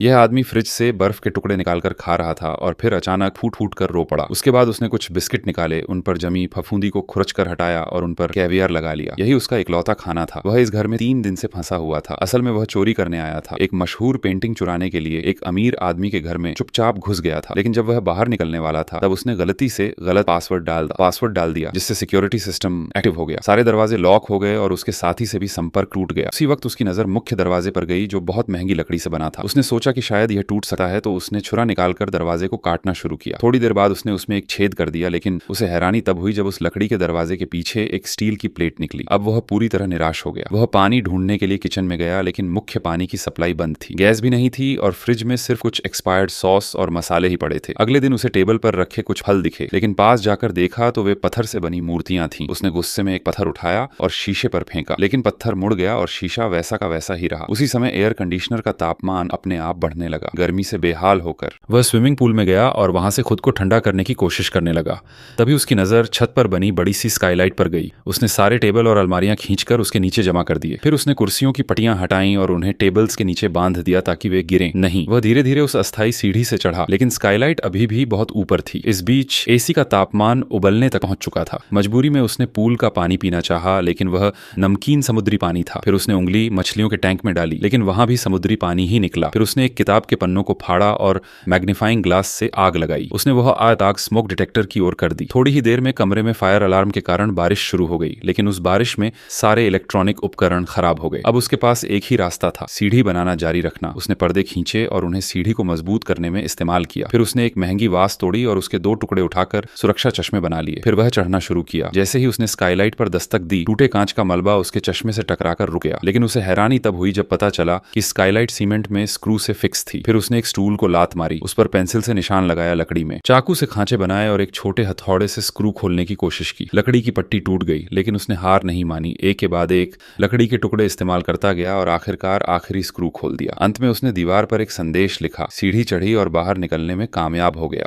यह आदमी फ्रिज से बर्फ के टुकड़े निकालकर खा रहा था और फिर अचानक फूट फूट कर रो पड़ा। उसके बाद उसने कुछ बिस्किट निकाले, उन पर जमी फफूंदी को खुरच कर हटाया और उन पर कैवियर लगा लिया। यही उसका इकलौता खाना था। वह इस घर में 3 दिन से फंसा हुआ था। असल में वह चोरी करने आया था। एक मशहूर पेंटिंग चुराने के लिए एक अमीर आदमी के घर में चुपचाप घुस गया था। लेकिन जब वह बाहर निकलने वाला था तब उसने गलती से गलत पासवर्ड डाल दिया, जिससे सिक्योरिटी सिस्टम एक्टिव हो गया। सारे दरवाजे लॉक हो गए और उसके साथी से भी संपर्क टूट गया। उसी वक्त उसकी नजर मुख्य दरवाजे पर गई, जो बहुत महंगी लकड़ी से बना था। उसने सोचा कि शायद यह टूट सकता है, तो उसने छुरा निकालकर दरवाजे को काटना शुरू किया। थोड़ी देर बाद उसने उसमें एक छेद कर दिया, लेकिन उसे हैरानी तब हुई जब उस लकड़ी के दरवाजे के पीछे एक स्टील की प्लेट निकली। अब वह पूरी तरह निराश हो गया। वह पानी ढूंढने के लिए किचन में गया, लेकिन मुख्य पानी की सप्लाई बंद थी। गैस भी नहीं थी और फ्रिज में सिर्फ कुछ एक्सपायर्ड सॉस और मसाले ही पड़े थे। अगले दिन उसे टेबल पर रखे कुछ फल दिखे, लेकिन पास जाकर देखा तो वे पत्थर से बनी मूर्तियां थीं। उसने गुस्से में एक पत्थर उठाया और शीशे पर फेंका, लेकिन पत्थर मुड़ गया और शीशा वैसा का वैसा ही रहा। उसी समय एयर कंडीशनर का तापमान अपने आप बढ़ने लगा। गर्मी से बेहाल होकर वह स्विमिंग पूल में गया और वहां से खुद को ठंडा करने की कोशिश करने लगा। तभी उसकी नजर छत पर बनी बड़ी सी स्काईलाइट पर गई। उसने सारे टेबल और अलमारियां खींचकर उसके नीचे जमा कर दिए। फिर उसने कुर्सियों की पटियां हटाई और उन्हें टेबल्स के नीचे बांध दिया ताकि वे गिरें नहीं। वह धीरे धीरे उस अस्थायी सीढ़ी से चढ़ा, लेकिन स्काईलाइट अभी भी बहुत ऊपर थी। इस बीच एसी का तापमान उबलने तक पहुंच चुका था। मजबूरी में उसने पूल का पानी पीना चाहा, लेकिन वह नमकीन समुद्री पानी था। फिर उसने उंगली मछलियों के टैंक में डाली, लेकिन वहां भी समुद्री पानी ही निकला। फिर उसने एक किताब के पन्नों को फाड़ा और मैग्नीफाइंग ग्लास से आग लगाई। उसने वह आग स्मोक डिटेक्टर की ओर कर दी। थोड़ी ही देर में कमरे में फायर अलार्म के कारण बारिश शुरू हो गई, लेकिन उस बारिश में सारे इलेक्ट्रॉनिक उपकरण खराब हो गए। अब उसके पास एक ही रास्ता था, सीढ़ी बनाना जारी रखना। उसने पर्दे खींचे और उन्हें सीढ़ी को मजबूत करने में इस्तेमाल किया। फिर उसने एक महंगी वास तोड़ी और उसके 2 टुकड़े उठाकर सुरक्षा चश्मे बना लिए। फिर वह चढ़ना शुरू किया। जैसे ही उसने स्काईलाइट पर दस्तक दी, टूटे कांच का मलबा उसके चश्मे से टकराकर रुक गया। लेकिन उसे हैरानी तब हुई जब पता चला कि स्काईलाइट सीमेंट में स्क्रू से फिक्स थी। फिर उसने एक स्टूल को लात मारी, उस पर पेंसिल से निशान लगाया लकड़ी में, चाकू से खांचे बनाए और एक छोटे हथौड़े से स्क्रू खोलने की कोशिश की। लकड़ी की पट्टी टूट गई, लेकिन उसने हार नहीं मानी। एक के बाद एक लकड़ी के टुकड़े इस्तेमाल करता गया और आखिरकार आखिरी स्क्रू खोल दिया। अंत में उसने दीवार पर एक संदेश लिखा, सीढ़ी चढ़ी और बाहर निकलने में कामयाब हो गया।